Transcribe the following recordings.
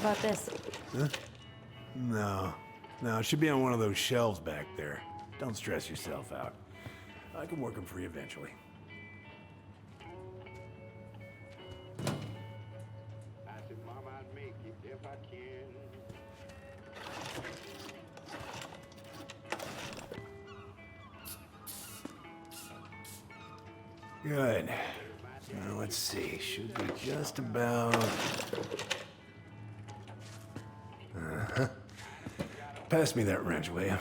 about this? Huh? No. No, it should be on one of those shelves back there. Don't stress yourself out. I can work them for you eventually. I said, Mama, I'd make it if I can. Good. Now let's see. Should be just about... Uh-huh. Pass me that wrench, will you?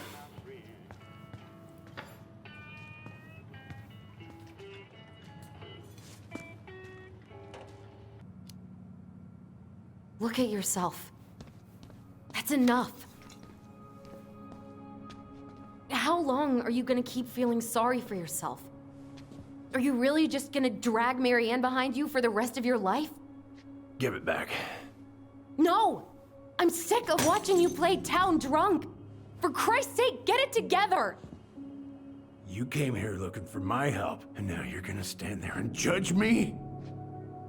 Look at yourself. That's enough. How long are you gonna keep feeling sorry for yourself? Are you really just gonna drag Marianne behind you for the rest of your life? Give it back. No! I'm sick of watching you play town drunk. For Christ's sake, get it together! You came here looking for my help, and now you're gonna stand there and judge me?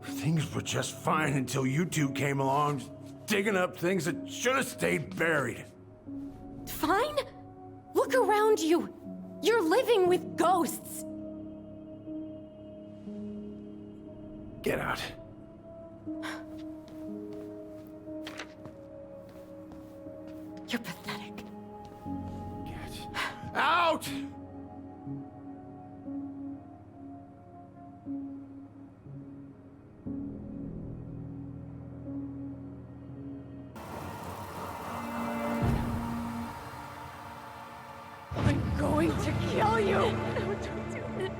Things were just fine until you two came along, digging up things that should have stayed buried. Fine? Look around you. You're living with ghosts. Get out. You're pathetic. Get out! I'm going to kill you! No, don't do this.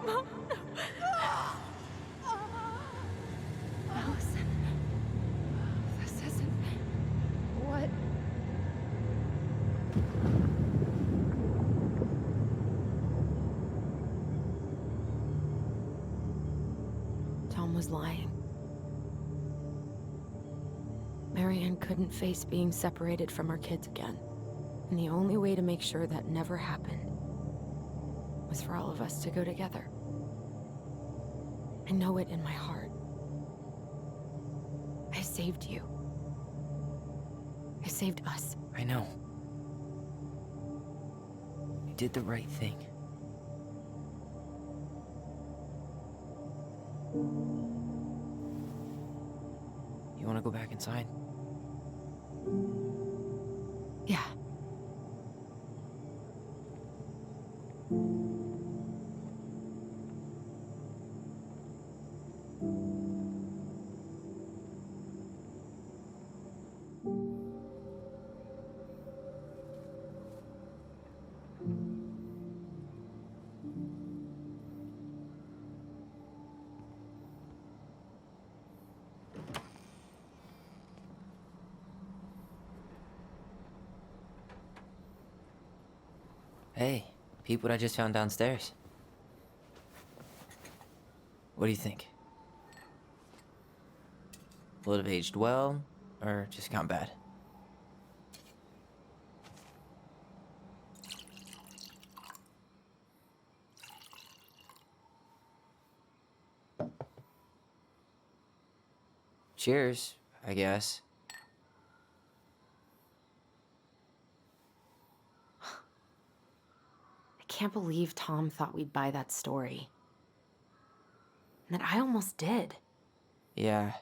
Mom, no. Allison. This isn't... What? Tom was lying. Marianne couldn't face being separated from her kids again. And the only way to make sure that never happened was for all of us to go together. I know it in my heart. I saved you. I saved us. I know. You did the right thing. You want to go back inside? Yeah. Hey, peep what I just found downstairs. What do you think? Will it have aged well, or just gone bad? Cheers, I guess. I can't believe Tom thought we'd buy that story. And that I almost did. Yeah,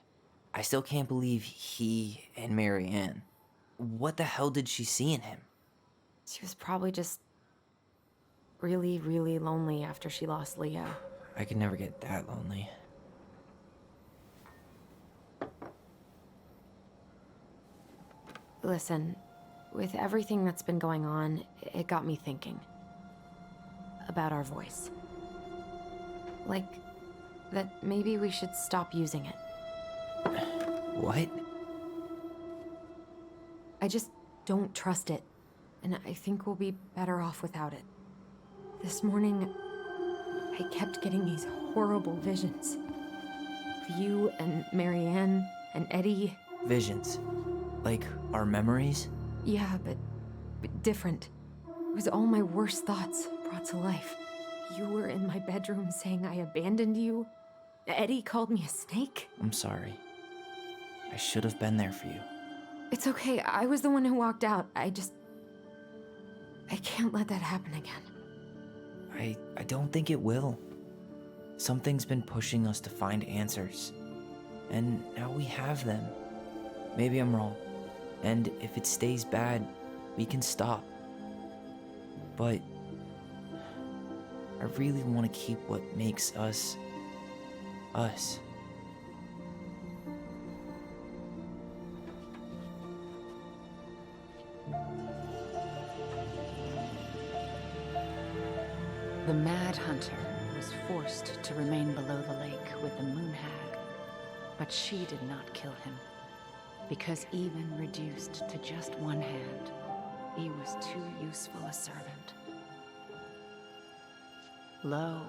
I still can't believe he and Marianne. What the hell did she see in him? She was probably just really, really lonely after she lost Leo. I could never get that lonely. Listen, with everything that's been going on, it got me thinking about our voice. Like, that maybe we should stop using it. What? I just don't trust it, and I think we'll be better off without it. This morning, I kept getting these horrible visions. Of you and Marianne and Eddie. Visions? Like our memories? Yeah, but different. It was all my worst thoughts brought to life. You were in my bedroom saying I abandoned you. Eddie called me a snake. I'm sorry. I should have been there for you. It's okay. I was the one who walked out. I can't let that happen again. I don't think it will. Something's been pushing us to find answers. And now we have them. Maybe I'm wrong. And if it stays bad, we can stop. But I really want to keep what makes us, us. The Mad Hunter was forced to remain below the lake with the Moon Hag, but she did not kill him, because even reduced to just one hand, he was too useful a servant. Lo,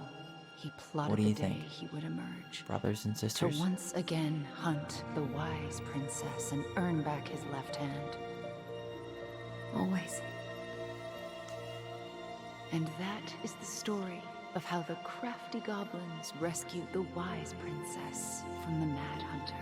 he plotted What do you the day think? he would emerge, Brothers and to sisters? once again hunt the wise princess and earn back his left hand. Always. And that is the story of how the Crafty Goblins rescued the wise princess from the Mad Hunter.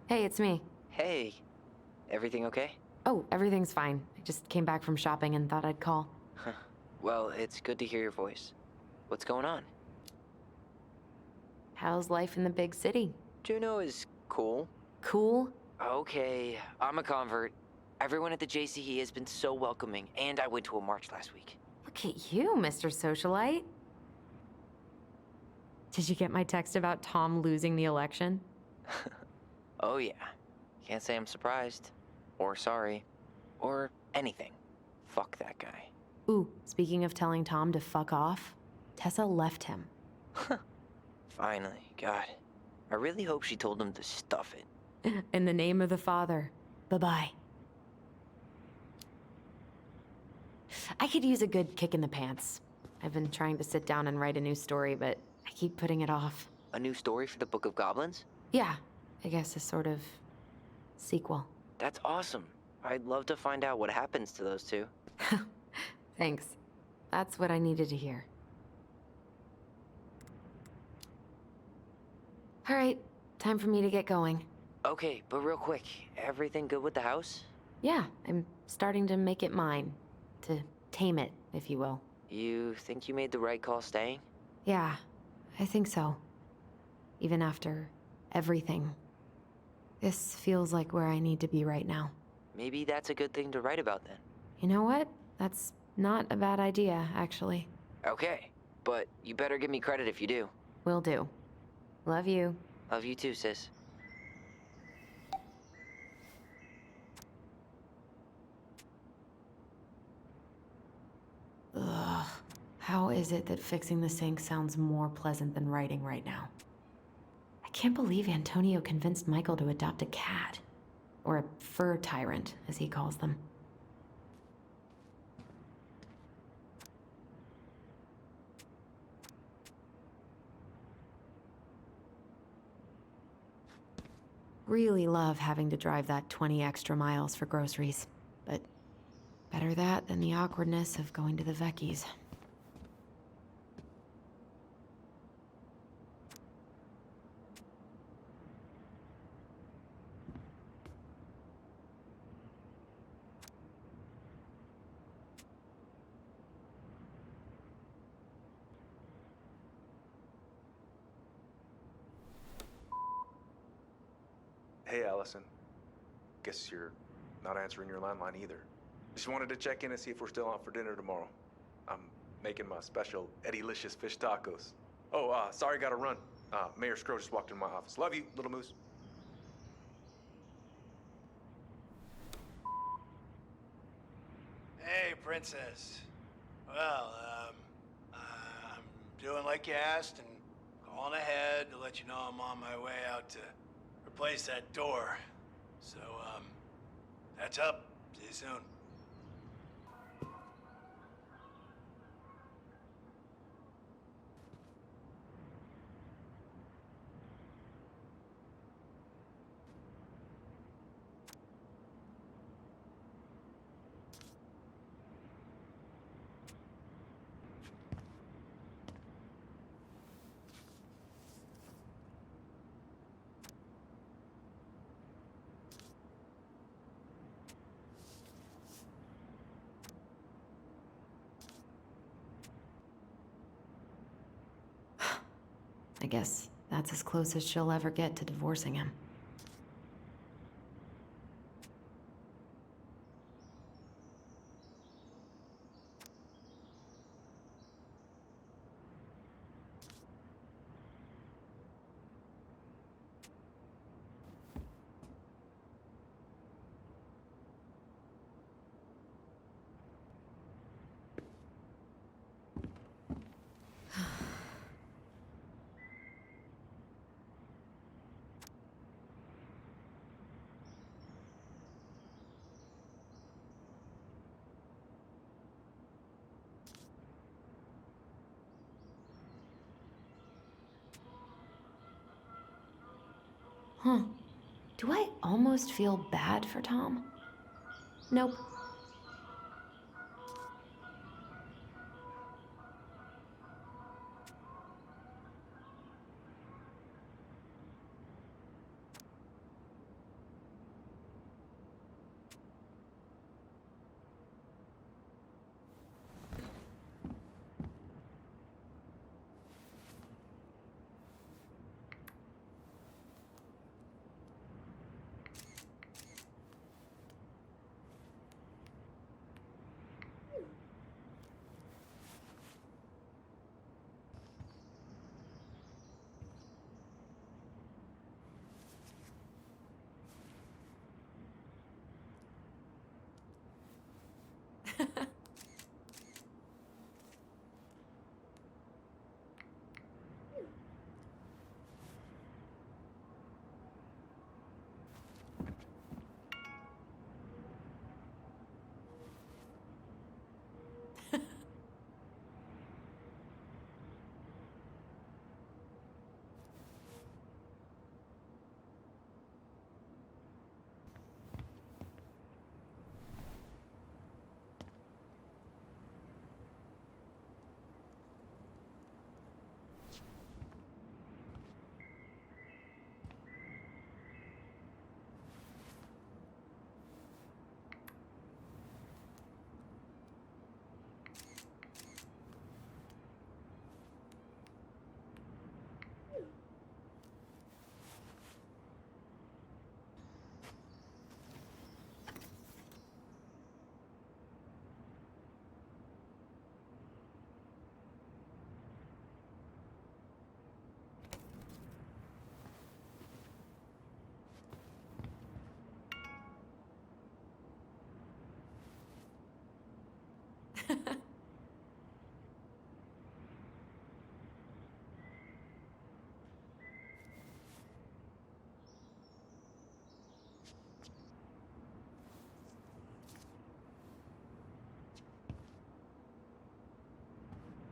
Hey, it's me. Hey, everything okay? Oh, everything's fine. I just came back from shopping and thought I'd call. Well, it's good to hear your voice. What's going on? How's life in the big city? Juno is cool. Cool? Okay, I'm a convert. Everyone at the JCE has been so welcoming, and I went to a march last week. Look at you, Mr. Socialite. Did you get my text about Tom losing the election? Oh yeah. Can't say I'm surprised. Or sorry. Or anything. Fuck that guy. Ooh, speaking of telling Tom to fuck off, Tessa left him. Finally, God. I really hope she told him to stuff it. In the name of the Father. Bye-bye. I could use a good kick in the pants. I've been trying to sit down and write a new story, but I keep putting it off. A new story for the Book of Goblins? Yeah, I guess a sort of sequel. That's awesome. I'd love to find out what happens to those two. Thanks. That's what I needed to hear. All right, time for me to get going. Okay, but real quick, everything good with the house? Yeah, I'm starting to make it mine. To tame it, if you will. You think you made the right call staying? Yeah, I think so. Even after everything. This feels like where I need to be right now. Maybe that's a good thing to write about then. You know what? That's not a bad idea, actually. Okay, but you better give me credit if you do. Will do. Love you. Love you too, sis. Ugh. How is it that fixing the sink sounds more pleasant than writing right now? I can't believe Antonio convinced Michael to adopt a cat. Or a fur tyrant, as he calls them. Really love having to drive that 20 extra miles for groceries. But better that than the awkwardness of going to the Vecchi's. Hey, Allison. Guess you're not answering your landline either. Just wanted to check in and see if we're still out for dinner tomorrow. I'm making my special Eddie-licious fish tacos. Oh, sorry, gotta run. Mayor Scrow just walked into my office. Love you, little moose. Hey, Princess. Well, I'm doing like you asked and calling ahead to let you know I'm on my way out to replace that door. So, that's up. See you soon. I guess that's as close as she'll ever get to divorcing him. Huh. Do I almost feel bad for Tom? Nope.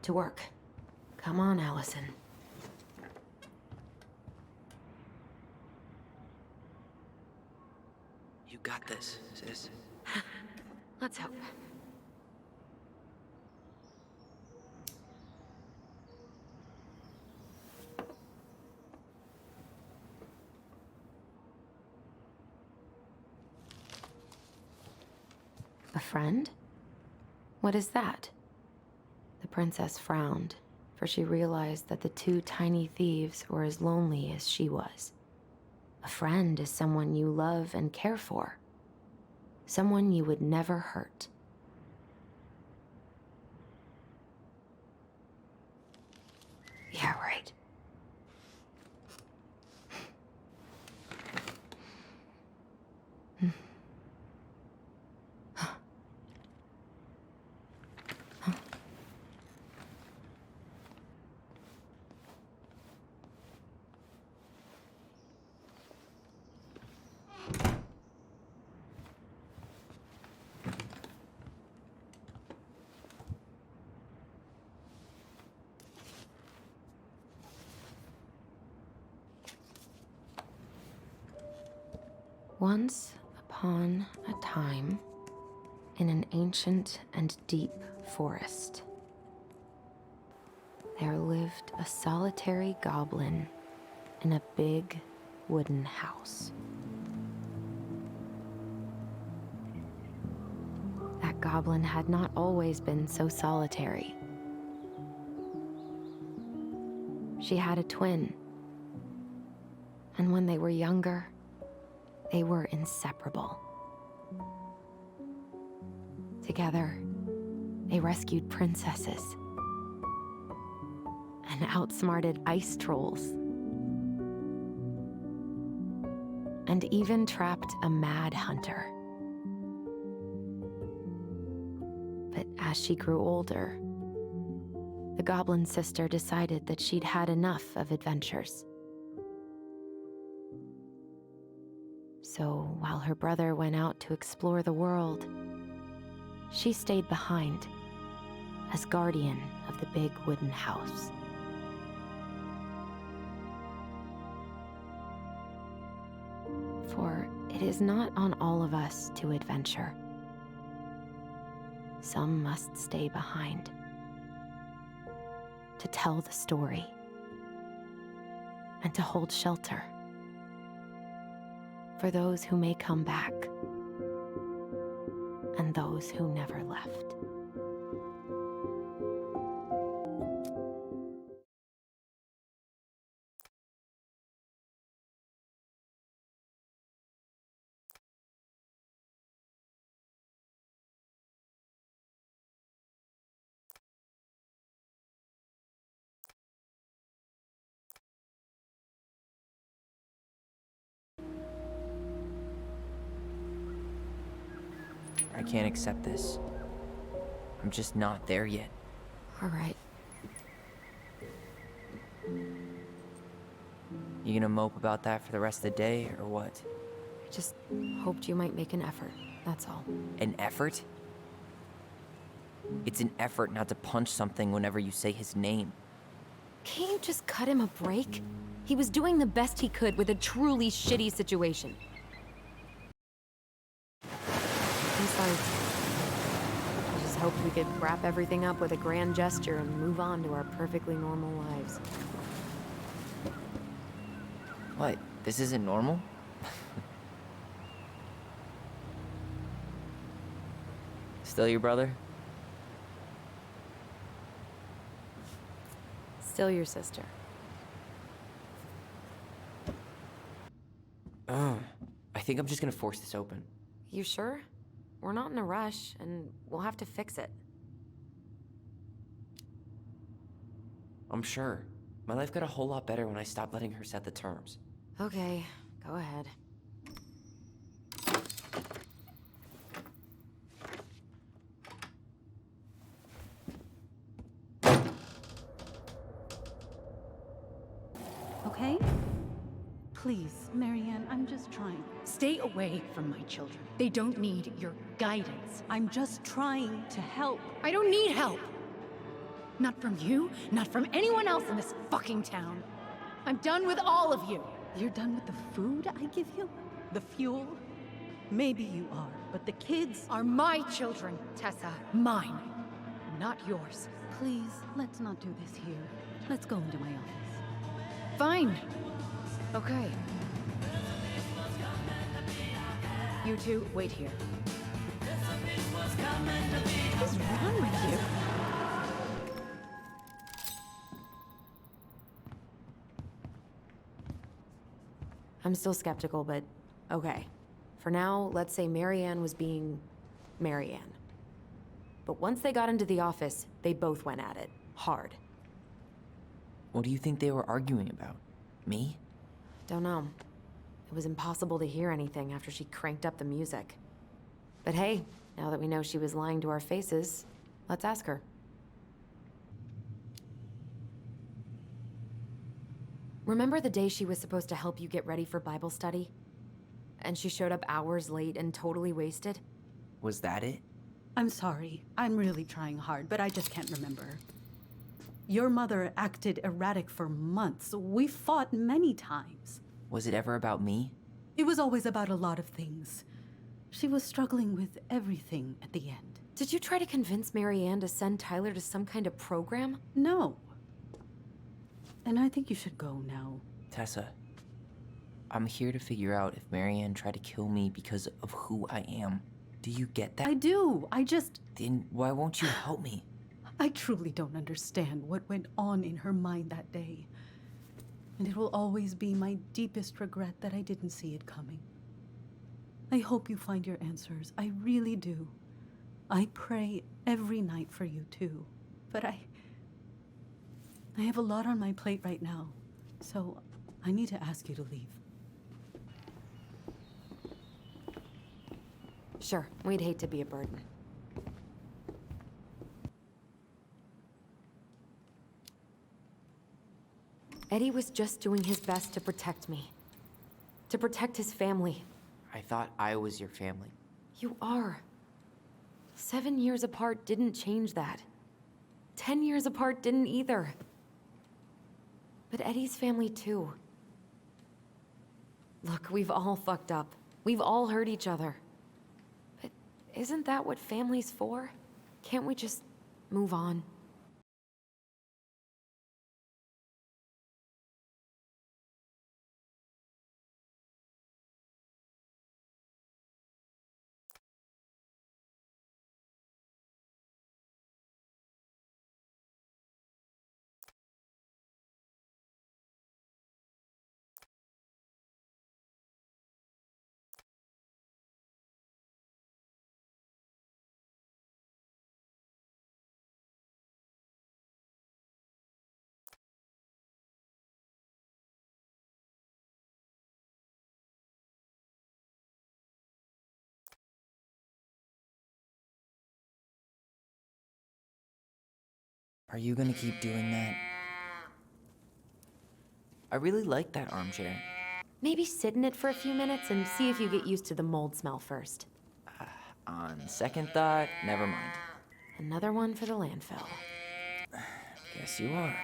To work. Come on, Allison. You got this, sis. Let's hope. A friend? What is that? The princess frowned, for she realized that the two tiny thieves were as lonely as she was. A friend is someone you love and care for. Someone you would never hurt. Yeah, right. Once upon a time, in an ancient and deep forest, there lived a solitary goblin in a big wooden house. That goblin had not always been so solitary. She had a twin, and when they were younger, they were inseparable. Together, they rescued princesses and outsmarted ice trolls, and even trapped a mad hunter. But as she grew older, the goblin sister decided that she'd had enough of adventures. So while her brother went out to explore the world, she stayed behind as guardian of the big wooden house. For it is not on all of us to adventure. Some must stay behind to tell the story and to hold shelter for those who may come back and those who never left. I can't accept this. I'm just not there yet. All right. You gonna mope about that for the rest of the day, or what? I just hoped you might make an effort, that's all. An effort? It's an effort not to punch something whenever you say his name. Can't you just cut him a break? He was doing the best he could with a truly shitty situation. Besides, I just hoped we could wrap everything up with a grand gesture and move on to our perfectly normal lives. What? This isn't normal? Still your brother? Still your sister. I think I'm just gonna force this open. You sure? We're not in a rush, and we'll have to fix it. I'm sure. My life got a whole lot better when I stopped letting her set the terms. Okay, go ahead. okay? Please, Marianne, I'm just trying. Stay away from my children. They don't need your guidance. I'm just trying to help. I don't need help. Not from you, not from anyone else in this fucking town. I'm done with all of you. You're done with the food I give you? The fuel? Maybe you are, but the kids Are my children, Tessa. Mine, not yours. Please, let's not do this here. Let's go into my office. Fine. Okay. You two, wait here. What is wrong with you? I'm still skeptical, but okay. For now, let's say Marianne was being Marianne. But once they got into the office, they both went at it. Hard. What do you think they were arguing about? Me? Don't know. It was impossible to hear anything after she cranked up the music. But hey, now that we know she was lying to our faces, let's ask her. Remember the day she was supposed to help you get ready for Bible study? And she showed up hours late and totally wasted? Was that it? I'm sorry. I'm really trying hard, but I just can't remember. Your mother acted erratic for months. We fought many times. Was it ever about me? It was always about a lot of things. She was struggling with everything at the end. Did you try to convince Marianne to send Tyler to some kind of program? No. And I think you should go now. Tessa, I'm here to figure out if Marianne tried to kill me because of who I am. Do you get that? I do. Then why won't you help me? I truly don't understand what went on in her mind that day. And it will always be my deepest regret that I didn't see it coming. I hope you find your answers. I really do. I pray every night for you too. But I have a lot on my plate right now. So I need to ask you to leave. Sure, we'd hate to be a burden. Eddie was just doing his best to protect me. To protect his family. I thought I was your family. You are. 7 years apart didn't change that. 10 years apart didn't either. But Eddie's family too. Look, we've all fucked up. We've all hurt each other. But isn't that what family's for? Can't we just move on? Are you gonna keep doing that? I really like that armchair. Maybe sit in it for a few minutes and see if you get used to the mold smell first. On second thought, never mind. Another one for the landfill. Guess you are.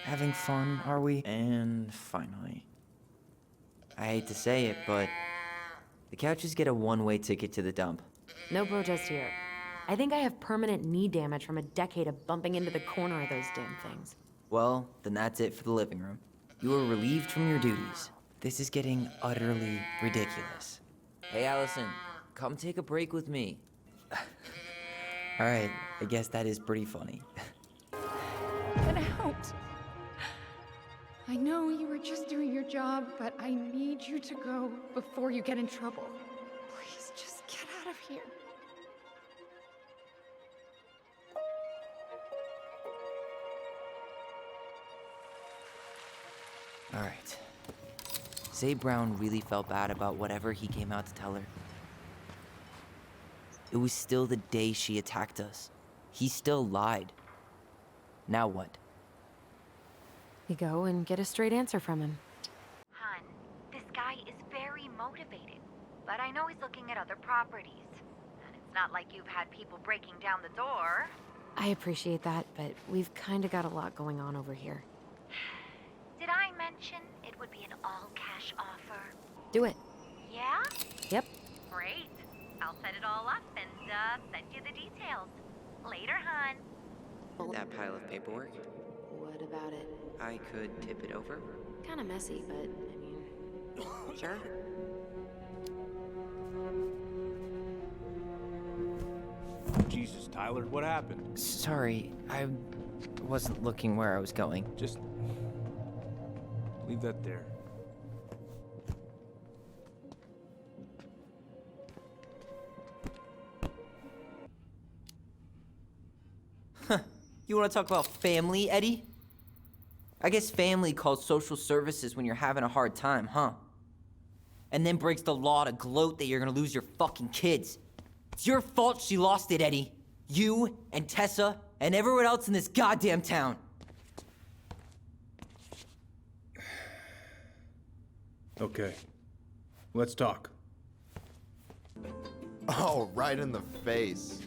Having fun, are we? And finally. I hate to say it, but the couches get a one-way ticket to the dump. No protest here. I think I have permanent knee damage from a decade of bumping into the corner of those damn things. Well, then that's it for the living room. You are relieved from your duties. This is getting utterly ridiculous. Hey, Allison, come take a break with me. All right, I guess that is pretty funny. Get out! I know you were just doing your job, but I need you to go before you get in trouble. Please, just get out of here. All right. Say Brown really felt bad about whatever he came out to tell her. It was still the day she attacked us. He still lied. Now what? We go and get a straight answer from him. Hun, this guy is very motivated, but I know he's looking at other properties. And it's not like you've had people breaking down the door. I appreciate that, but we've kind of got a lot going on over here. Did I mention it would be an all-cash offer? Do it. Yeah? Yep. Great. I'll set it all up and, send you the details. Later, hun. That pile of paperwork, What about it? I could tip it over. Kind of messy, but I mean, sure. Jesus, Tyler, what happened? Sorry, I wasn't looking where I was going. Just leave that there. You want to talk about family, Eddie? I guess family calls social services when you're having a hard time, huh? And then breaks the law to gloat that you're gonna lose your fucking kids. It's your fault she lost it, Eddie. You and Tessa and everyone else in this goddamn town. Okay, let's talk. Oh, right in the face.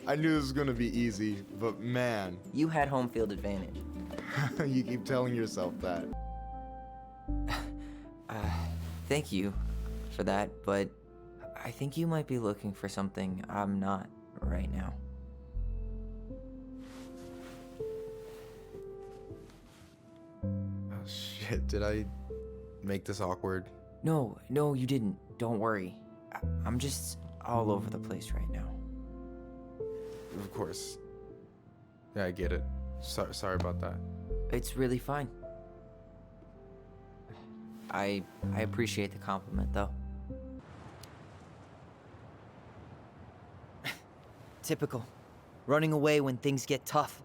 I knew this was gonna be easy, but man, You had home field advantage. you keep telling yourself that. Thank you for that, but I think you might be looking for something I'm not right now. Oh shit, did I make this awkward? No, you didn't. Don't worry. I'm just all over the place right now. Of course. Yeah, I get it. Sorry about that. It's really fine. I appreciate the compliment, though. Typical. Running away when things get tough.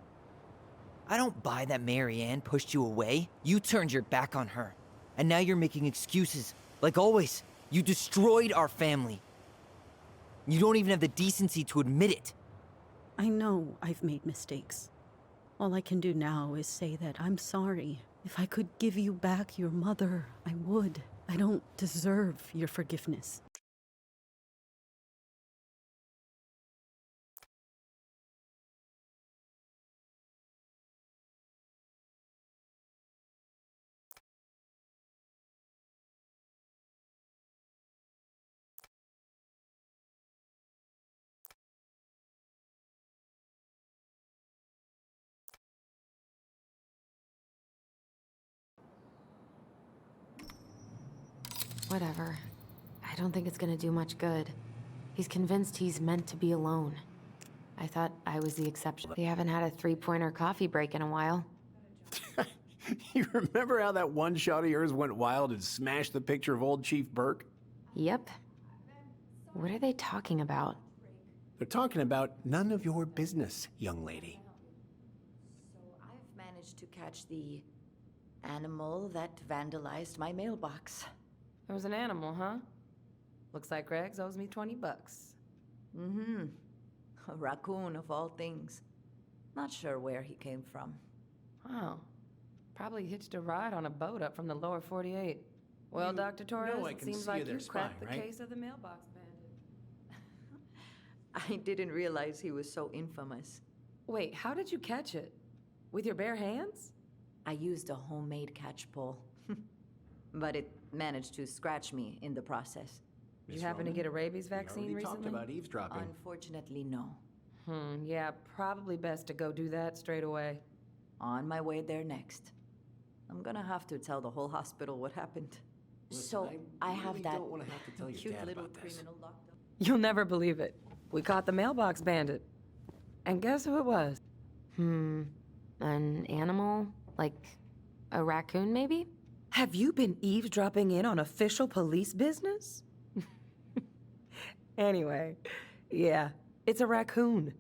I don't buy that Marianne pushed you away. You turned your back on her. And now you're making excuses. Like always, you destroyed our family. You don't even have the decency to admit it. I know I've made mistakes. All I can do now is say that I'm sorry. If I could give you back your mother, I would. I don't deserve your forgiveness. Whatever. I don't think it's gonna do much good. He's convinced he's meant to be alone. I thought I was the exception. We haven't had a three-pointer coffee break in a while. You remember how that one shot of yours went wild and smashed the picture of old Chief Burke? Yep. What are they talking about? They're talking about none of your business, young lady. So I've managed to catch the animal that vandalized my mailbox. There was an animal, huh? Looks like Greggs owes me 20 bucks. Mm-hmm. A raccoon of all things. Not sure where he came from. Wow. Probably hitched a ride on a boat up from the lower 48. Well, Dr. Torres, know I it can seems see like you you there cracked the spying, right? case of the mailbox bandit. I didn't realize he was so infamous. Wait, how did you catch it? With your bare hands? I used a homemade catch pole. But it managed to scratch me in the process. Did you happen to get a rabies vaccine We already recently? talked about eavesdropping. Unfortunately, no. Yeah, probably best to go do that straight away. On my way there next. I'm gonna have to tell the whole hospital what happened. Listen, So I have really that don't wanna have to tell your cute dad little about this. criminal locked up. You'll never believe it. We caught the mailbox bandit. And guess who it was? An animal? Like a raccoon, maybe? Have you been eavesdropping in on official police business? Anyway, yeah, it's a raccoon.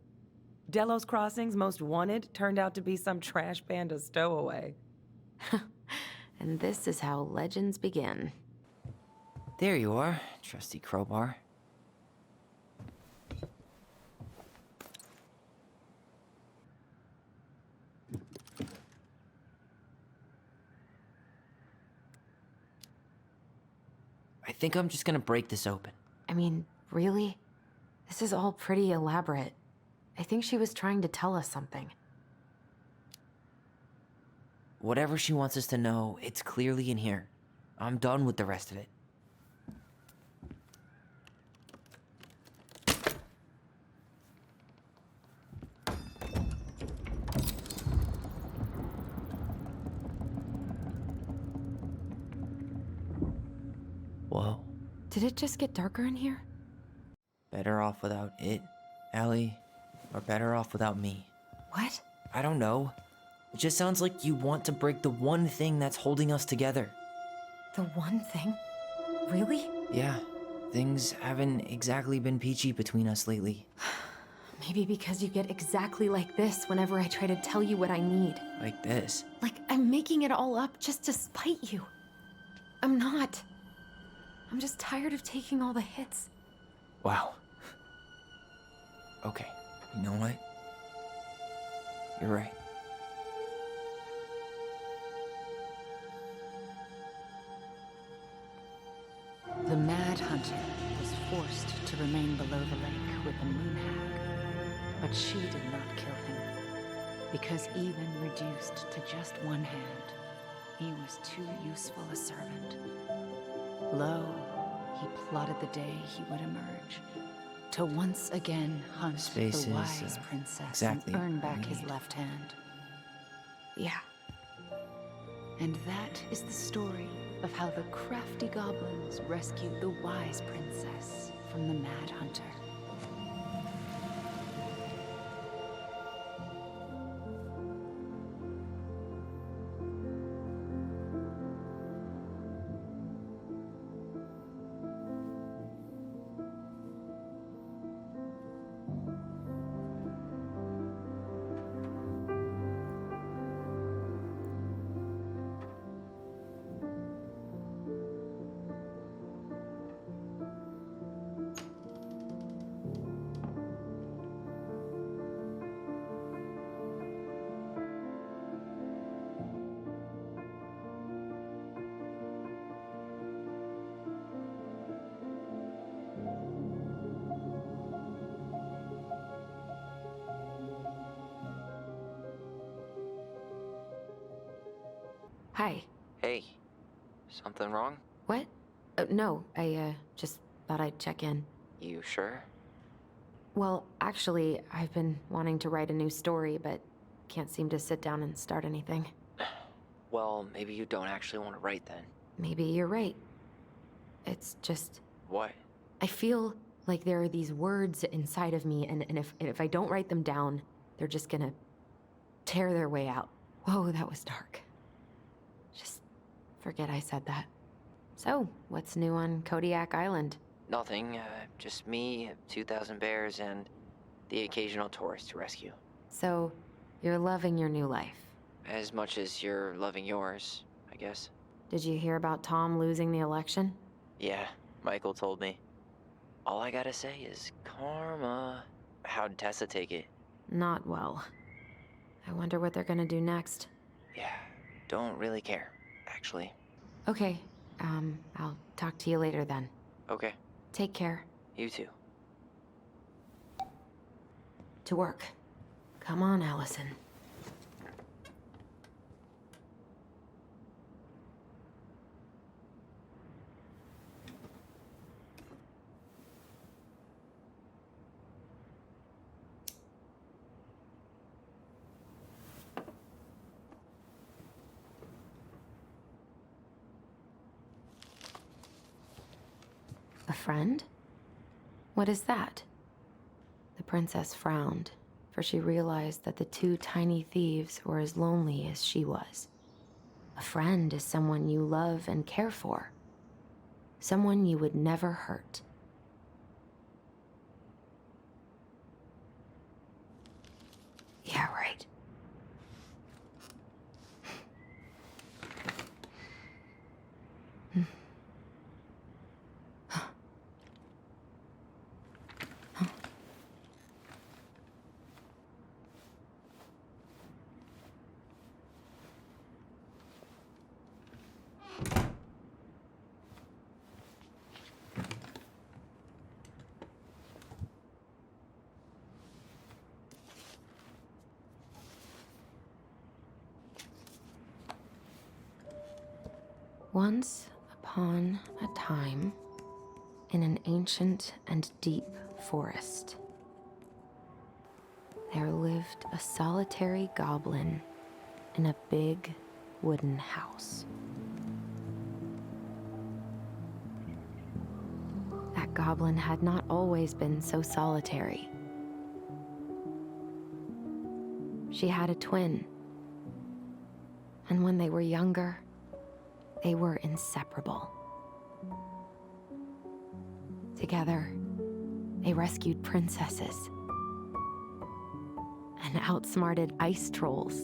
Delos Crossing's most wanted turned out to be some trash panda stowaway. And this is how legends begin. There you are, trusty crowbar. I think I'm just gonna break this open. I mean, really? This is all pretty elaborate. I think she was trying to tell us something. Whatever she wants us to know, it's clearly in here. I'm done with the rest of it. Whoa. Did it just get darker in here? Better off without it, Ellie, or better off without me. What? I don't know. It just sounds like you want to break the one thing that's holding us together. The one thing? Really? Yeah, things haven't exactly been peachy between us lately. Maybe because you get exactly like this whenever I try to tell you what I need. Like this. Like I'm making it all up just to spite you. I'm not. I'm just tired of taking all the hits. Wow. Okay, you know what? You're right. The Mad Hunter was forced to remain below the lake with the moon hag, but she did not kill him, because even reduced to just one hand, he was too useful a servant. Lo, he plotted the day he would emerge, to once again hunt Space the is, wise princess exactly and earn what back we his need. left hand. Yeah. And that is the story of how the Crafty Goblins rescued the wise princess from the Mad Hunter. Hi. Hey, something wrong? What? No, I just thought I'd check in. You sure? Well, actually, I've been wanting to write a new story, but can't seem to sit down and start anything. Well, maybe you don't actually want to write then. Maybe you're right. It's just, What? I feel like there are these words inside of me, and if I don't write them down, they're just gonna tear their way out. Whoa, that was dark. Just forget I said that. So, what's new on Kodiak Island? Nothing, just me, 2,000 bears, and the occasional tourist to rescue. So, you're loving your new life. As much as you're loving yours, I guess. Did you hear about Tom losing the election? Yeah, Michael told me. All I gotta say is karma. How'd Tessa take it? Not well. I wonder what they're gonna do next. Yeah, don't really care, actually. Okay, I'll talk to you later then. Okay, Take care. you too. To work. Come on, Allison. A friend? What is that? The princess frowned, for she realized that the two tiny thieves were as lonely as she was. A friend is someone you love and care for. Someone you would never hurt. Yeah, right. Once upon a time, in an ancient and deep forest, there lived a solitary goblin in a big wooden house. That goblin had not always been so solitary. She had a twin, and when they were younger, they were inseparable. Together, they rescued princesses and outsmarted ice trolls,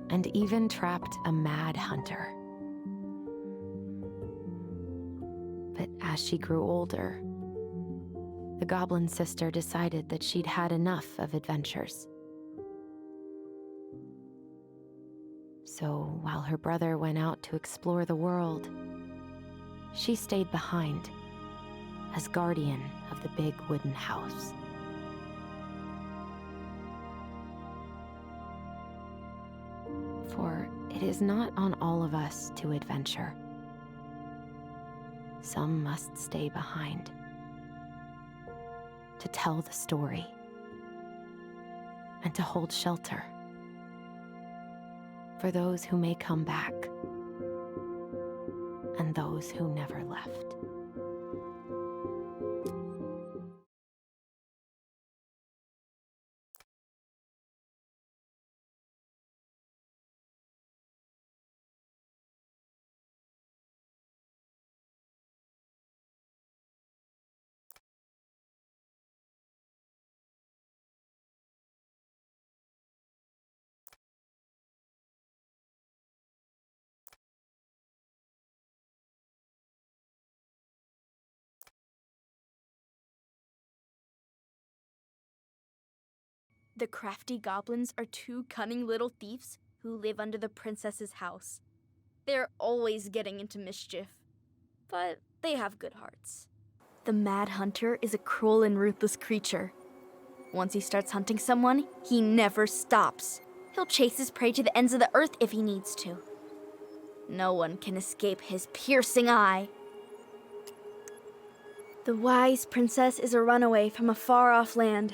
and even trapped a mad hunter. But as she grew older, the goblin sister decided that she'd had enough of adventures. So while her brother went out to explore the world, she stayed behind as guardian of the big wooden house. For it is not on all of us to adventure. Some must stay behind to tell the story and to hold shelter for those who may come back and those who never left. The Crafty Goblins are two cunning little thieves who live under the princess's house. They're always getting into mischief, but they have good hearts. The Mad Hunter is a cruel and ruthless creature. Once he starts hunting someone, he never stops. He'll chase his prey to the ends of the earth if he needs to. No one can escape his piercing eye. The wise princess is a runaway from a far-off land.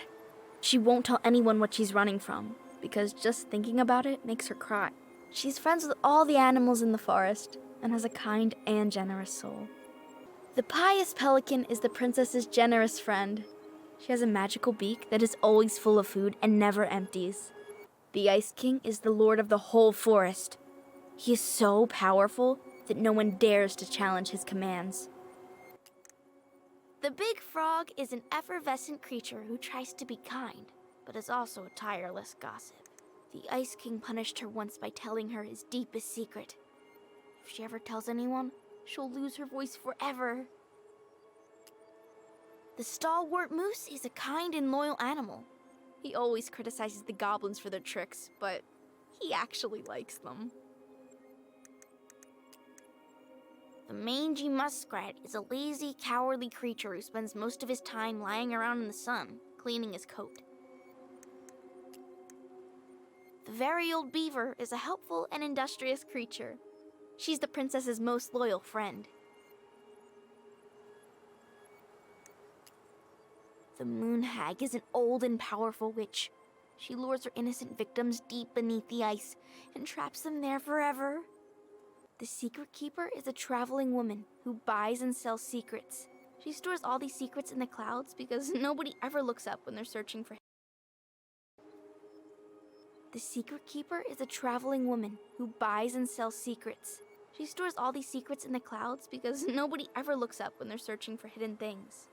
She won't tell anyone what she's running from, because just thinking about it makes her cry. She's friends with all the animals in the forest, and has a kind and generous soul. The pious pelican is the princess's generous friend. She has a magical beak that is always full of food and never empties. The Ice King is the lord of the whole forest. He is so powerful that no one dares to challenge his commands. The big frog is an effervescent creature who tries to be kind, but is also a tireless gossip. The Ice King punished her once by telling her his deepest secret. If she ever tells anyone, she'll lose her voice forever. The stalwart moose is a kind and loyal animal. He always criticizes the goblins for their tricks, but he actually likes them. The mangy muskrat is a lazy, cowardly creature who spends most of his time lying around in the sun, cleaning his coat. The very old beaver is a helpful and industrious creature. She's the princess's most loyal friend. The moon hag is an old and powerful witch. She lures her innocent victims deep beneath the ice and traps them there forever. The secret keeper is a traveling woman who buys and sells secrets. She stores all these secrets in the clouds because nobody ever looks up when they're searching for him. The secret keeper is a traveling woman who buys and sells secrets. She stores all these secrets in the clouds because nobody ever looks up when they're searching for hidden things.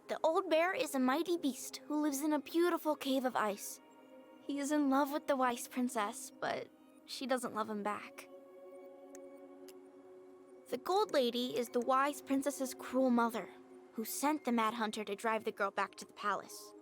The old bear is a mighty beast who lives in a beautiful cave of ice. He is in love with the wise princess, but she doesn't love him back. The gold lady is the wise princess's cruel mother, who sent the Mad Hunter to drive the girl back to the palace.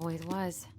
always was.